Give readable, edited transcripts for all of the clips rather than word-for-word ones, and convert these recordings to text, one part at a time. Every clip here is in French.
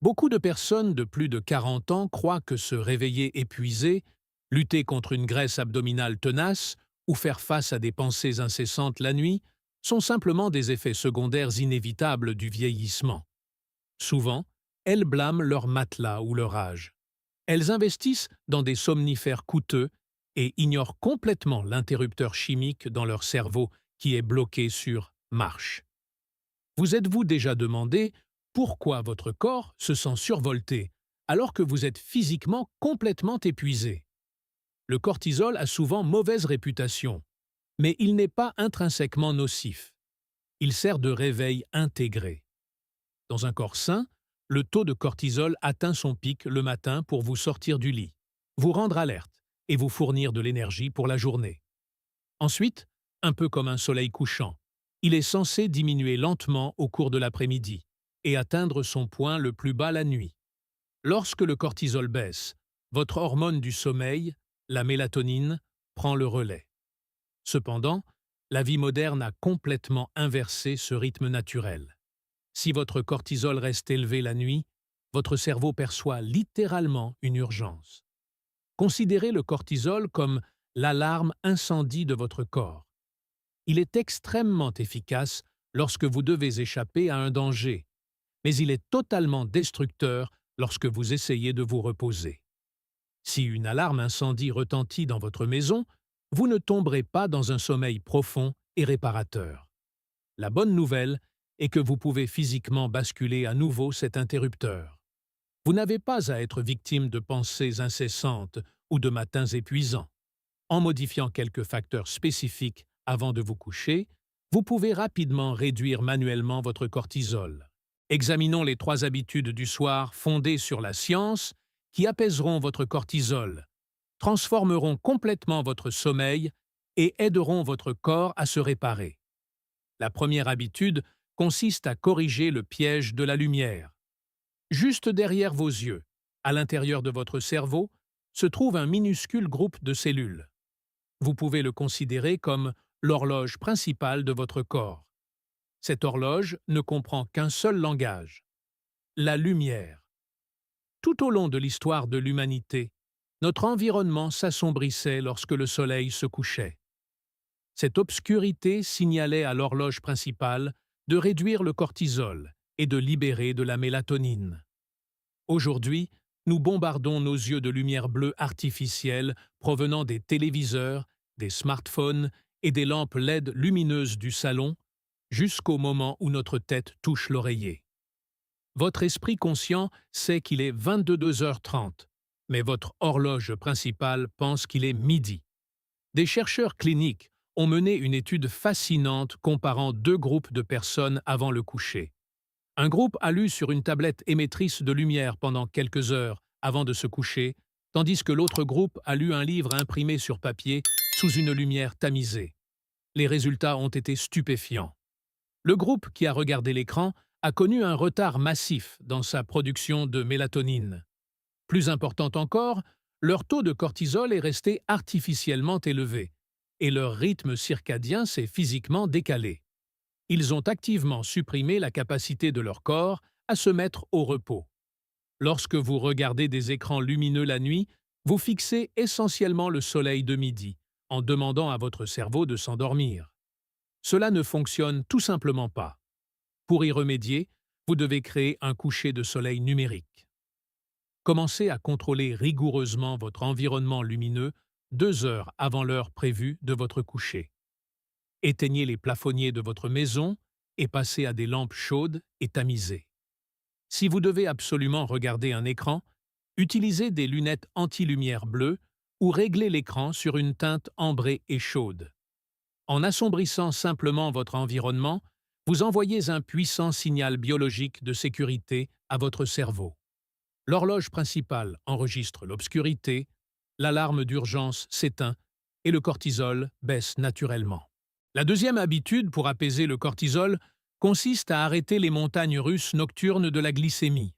Beaucoup de personnes de plus de 40 ans croient que se réveiller épuisé, lutter contre une graisse abdominale tenace ou faire face à des pensées incessantes la nuit sont simplement des effets secondaires inévitables du vieillissement. Souvent, elles blâment leur matelas ou leur âge. Elles investissent dans des somnifères coûteux et ignorent complètement l'interrupteur chimique dans leur cerveau qui est bloqué sur marche. Vous êtes-vous déjà demandé pourquoi votre corps se sent survolté alors que vous êtes physiquement complètement épuisé? Le cortisol a souvent mauvaise réputation, mais il n'est pas intrinsèquement nocif. Il sert de réveil intégré. Dans un corps sain, le taux de cortisol atteint son pic le matin pour vous sortir du lit, vous rendre alerte et vous fournir de l'énergie pour la journée. Ensuite, un peu comme un soleil couchant, il est censé diminuer lentement au cours de l'après-midi et atteindre son point le plus bas la nuit. Lorsque le cortisol baisse, votre hormone du sommeil, la mélatonine, prend le relais. Cependant, la vie moderne a complètement inversé ce rythme naturel. Si votre cortisol reste élevé la nuit, votre cerveau perçoit littéralement une urgence. Considérez le cortisol comme l'alarme incendie de votre corps. Il est extrêmement efficace lorsque vous devez échapper à un danger, mais il est totalement destructeur lorsque vous essayez de vous reposer. Si une alarme incendie retentit dans votre maison, vous ne tomberez pas dans un sommeil profond et réparateur. La bonne nouvelle est que vous pouvez physiquement basculer à nouveau cet interrupteur. Vous n'avez pas à être victime de pensées incessantes ou de matins épuisants. En modifiant quelques facteurs spécifiques avant de vous coucher, vous pouvez rapidement réduire manuellement votre cortisol. Examinons les 3 habitudes du soir fondées sur la science qui apaiseront votre cortisol, transformeront complètement votre sommeil et aideront votre corps à se réparer. La première habitude consiste à corriger le piège de la lumière. Juste derrière vos yeux, à l'intérieur de votre cerveau, se trouve un minuscule groupe de cellules. Vous pouvez le considérer comme l'horloge principale de votre corps. Cette horloge ne comprend qu'un seul langage, la lumière. Tout au long de l'histoire de l'humanité, notre environnement s'assombrissait lorsque le soleil se couchait. Cette obscurité signalait à l'horloge principale de réduire le cortisol et de libérer de la mélatonine. Aujourd'hui, nous bombardons nos yeux de lumière bleue artificielle provenant des téléviseurs, des smartphones et des lampes LED lumineuses du salon, jusqu'au moment où notre tête touche l'oreiller. Votre esprit conscient sait qu'il est 22h30, mais votre horloge principale pense qu'il est midi. Des chercheurs cliniques ont mené une étude fascinante comparant 2 groupes de personnes avant le coucher. Un groupe a lu sur une tablette émettrice de lumière pendant quelques heures avant de se coucher, tandis que l'autre groupe a lu un livre imprimé sur papier sous une lumière tamisée. Les résultats ont été stupéfiants. Le groupe qui a regardé l'écran a connu un retard massif dans sa production de mélatonine. Plus important encore, leur taux de cortisol est resté artificiellement élevé, et leur rythme circadien s'est physiquement décalé. Ils ont activement supprimé la capacité de leur corps à se mettre au repos. Lorsque vous regardez des écrans lumineux la nuit, vous fixez essentiellement le soleil de midi, en demandant à votre cerveau de s'endormir. Cela ne fonctionne tout simplement pas. Pour y remédier, vous devez créer un coucher de soleil numérique. Commencez à contrôler rigoureusement votre environnement lumineux 2 heures avant l'heure prévue de votre coucher. Éteignez les plafonniers de votre maison et passez à des lampes chaudes et tamisées. Si vous devez absolument regarder un écran, utilisez des lunettes anti-lumière bleue ou réglez l'écran sur une teinte ambrée et chaude. En assombrissant simplement votre environnement, vous envoyez un puissant signal biologique de sécurité à votre cerveau. L'horloge principale enregistre l'obscurité, l'alarme d'urgence s'éteint et le cortisol baisse naturellement. La deuxième habitude pour apaiser le cortisol consiste à arrêter les montagnes russes nocturnes de la glycémie.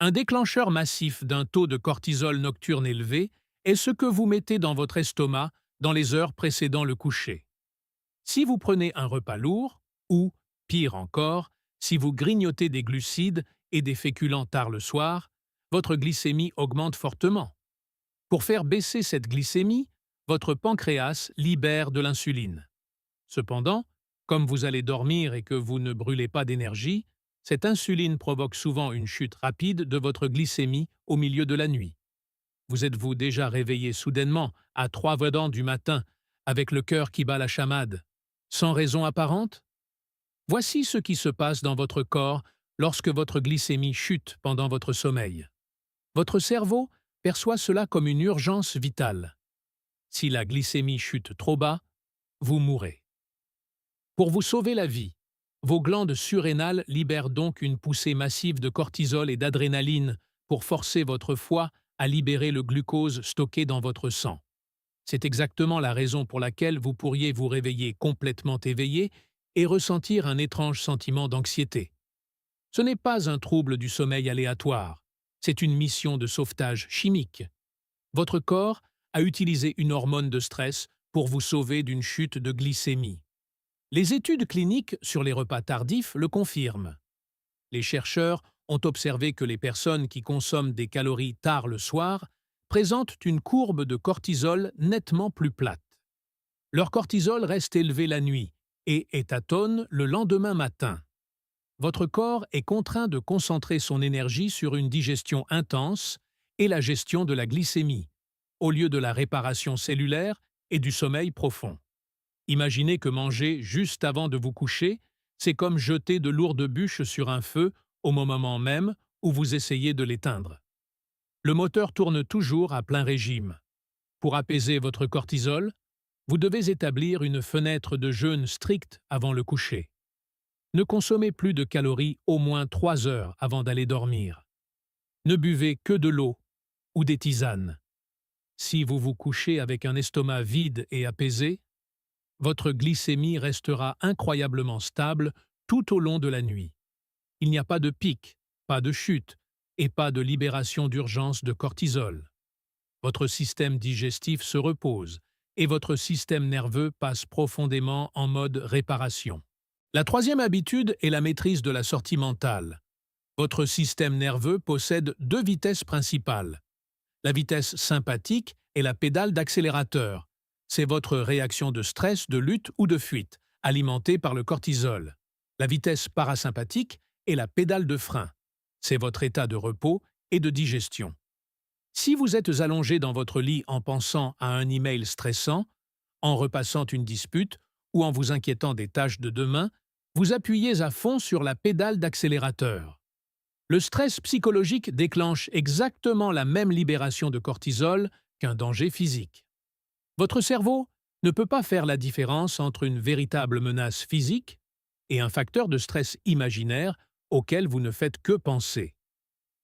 Un déclencheur massif d'un taux de cortisol nocturne élevé est ce que vous mettez dans votre estomac dans les heures précédant le coucher. Si vous prenez un repas lourd, ou, pire encore, si vous grignotez des glucides et des féculents tard le soir, votre glycémie augmente fortement. Pour faire baisser cette glycémie, votre pancréas libère de l'insuline. Cependant, comme vous allez dormir et que vous ne brûlez pas d'énergie, cette insuline provoque souvent une chute rapide de votre glycémie au milieu de la nuit. Vous êtes-vous déjà réveillé soudainement à 3 heures du matin avec le cœur qui bat la chamade, sans raison apparente? Voici ce qui se passe dans votre corps lorsque votre glycémie chute pendant votre sommeil. Votre cerveau perçoit cela comme une urgence vitale. Si la glycémie chute trop bas, vous mourrez. Pour vous sauver la vie, vos glandes surrénales libèrent donc une poussée massive de cortisol et d'adrénaline pour forcer votre foie à libérer le glucose stocké dans votre sang. C'est exactement la raison pour laquelle vous pourriez vous réveiller complètement éveillé et ressentir un étrange sentiment d'anxiété. Ce n'est pas un trouble du sommeil aléatoire, c'est une mission de sauvetage chimique. Votre corps a utilisé une hormone de stress pour vous sauver d'une chute de glycémie. Les études cliniques sur les repas tardifs le confirment. Les chercheurs ont observé que les personnes qui consomment des calories tard le soir présentent une courbe de cortisol nettement plus plate. Leur cortisol reste élevé la nuit et est atone le lendemain matin. Votre corps est contraint de concentrer son énergie sur une digestion intense et la gestion de la glycémie, au lieu de la réparation cellulaire et du sommeil profond. Imaginez que manger juste avant de vous coucher, c'est comme jeter de lourdes bûches sur un feu au moment même où vous essayez de l'éteindre. Le moteur tourne toujours à plein régime. Pour apaiser votre cortisol, vous devez établir une fenêtre de jeûne stricte avant le coucher. Ne consommez plus de calories au moins 3 heures avant d'aller dormir. Ne buvez que de l'eau ou des tisanes. Si vous vous couchez avec un estomac vide et apaisé, votre glycémie restera incroyablement stable tout au long de la nuit. Il n'y a pas de pic, pas de chute et pas de libération d'urgence de cortisol. Votre système digestif se repose et votre système nerveux passe profondément en mode réparation. La troisième habitude est la maîtrise de la sortie mentale. Votre système nerveux possède 2 vitesses principales. La vitesse sympathique est la pédale d'accélérateur. C'est votre réaction de stress, de lutte ou de fuite, alimentée par le cortisol. La vitesse parasympathique est la pédale de frein. C'est votre état de repos et de digestion. Si vous êtes allongé dans votre lit en pensant à un email stressant, en repassant une dispute ou en vous inquiétant des tâches de demain, vous appuyez à fond sur la pédale d'accélérateur. Le stress psychologique déclenche exactement la même libération de cortisol qu'un danger physique. Votre cerveau ne peut pas faire la différence entre une véritable menace physique et un facteur de stress imaginaire auquel vous ne faites que penser.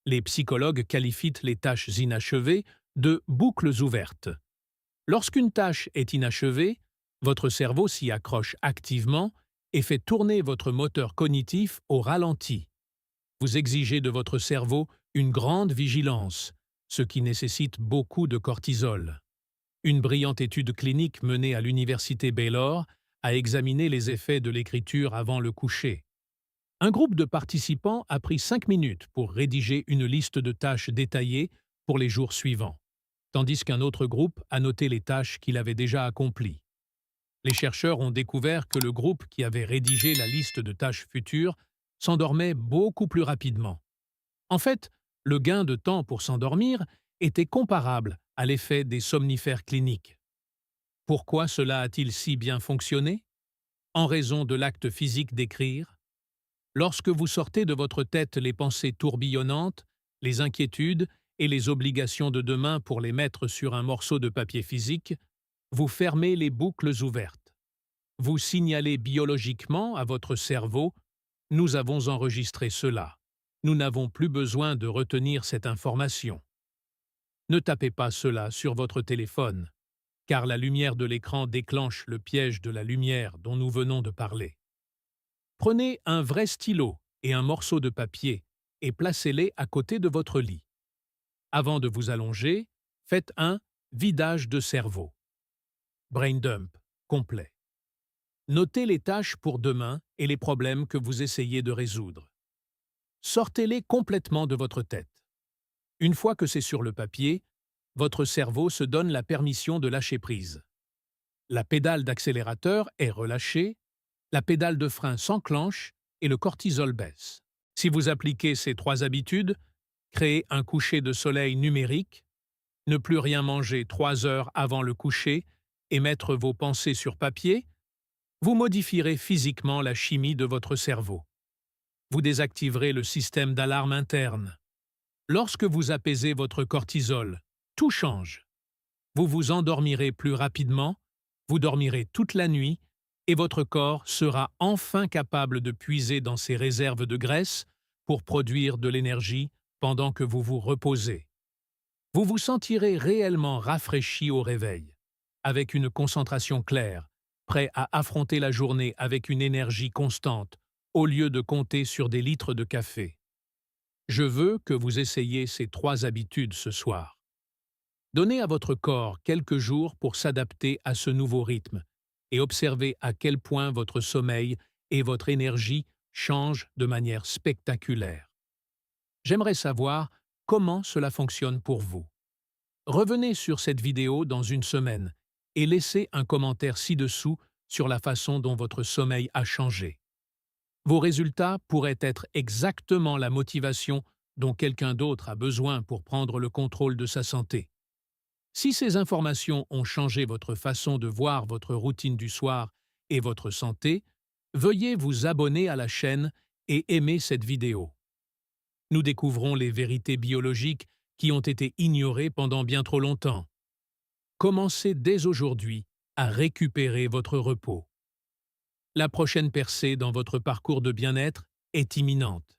Les psychologues qualifient les tâches inachevées de boucles ouvertes. Lorsqu'une tâche est inachevée, votre cerveau s'y accroche activement et fait tourner votre moteur cognitif au ralenti. Vous exigez de votre cerveau une grande vigilance, ce qui nécessite beaucoup de cortisol. Une brillante étude clinique menée à l'université Baylor a examiné les effets de l'écriture avant le coucher. Un groupe de participants a pris 5 minutes pour rédiger une liste de tâches détaillées pour les jours suivants, tandis qu'un autre groupe a noté les tâches qu'il avait déjà accomplies. Les chercheurs ont découvert que le groupe qui avait rédigé la liste de tâches futures s'endormait beaucoup plus rapidement. En fait, le gain de temps pour s'endormir était comparable à l'effet des somnifères cliniques. Pourquoi cela a-t-il si bien fonctionné? En raison de l'acte physique d'écrire. Lorsque vous sortez de votre tête les pensées tourbillonnantes, les inquiétudes et les obligations de demain pour les mettre sur un morceau de papier physique, vous fermez les boucles ouvertes. Vous signalez biologiquement à votre cerveau « Nous avons enregistré cela. Nous n'avons plus besoin de retenir cette information. » Ne tapez pas cela sur votre téléphone, car la lumière de l'écran déclenche le piège de la lumière dont nous venons de parler. Prenez un vrai stylo et un morceau de papier et placez-les à côté de votre lit. Avant de vous allonger, faites un vidage de cerveau. Brain dump complet. Notez les tâches pour demain et les problèmes que vous essayez de résoudre. sortez-les complètement de votre tête. Une fois que c'est sur le papier, votre cerveau se donne la permission de lâcher prise. La pédale d'accélérateur est relâchée, la pédale de frein s'enclenche et le cortisol baisse. Si vous appliquez ces 3 habitudes, créer un coucher de soleil numérique, ne plus rien manger 3 heures avant le coucher et mettre vos pensées sur papier, vous modifierez physiquement la chimie de votre cerveau. Vous désactiverez le système d'alarme interne. Lorsque vous apaisez votre cortisol, tout change. Vous vous endormirez plus rapidement, vous dormirez toute la nuit et votre corps sera enfin capable de puiser dans ses réserves de graisse pour produire de l'énergie pendant que vous vous reposez. Vous vous sentirez réellement rafraîchi au réveil, avec une concentration claire, prêt à affronter la journée avec une énergie constante, au lieu de compter sur des litres de café. Je veux que vous essayiez ces 3 habitudes ce soir. Donnez à votre corps quelques jours pour s'adapter à ce nouveau rythme et observez à quel point votre sommeil et votre énergie changent de manière spectaculaire. J'aimerais savoir comment cela fonctionne pour vous. Revenez sur cette vidéo dans une semaine et laissez un commentaire ci-dessous sur la façon dont votre sommeil a changé. Vos résultats pourraient être exactement la motivation dont quelqu'un d'autre a besoin pour prendre le contrôle de sa santé. Si ces informations ont changé votre façon de voir votre routine du soir et votre santé, veuillez vous abonner à la chaîne et aimer cette vidéo. Nous découvrons les vérités biologiques qui ont été ignorées pendant bien trop longtemps. Commencez dès aujourd'hui à récupérer votre repos. La prochaine percée dans votre parcours de bien-être est imminente.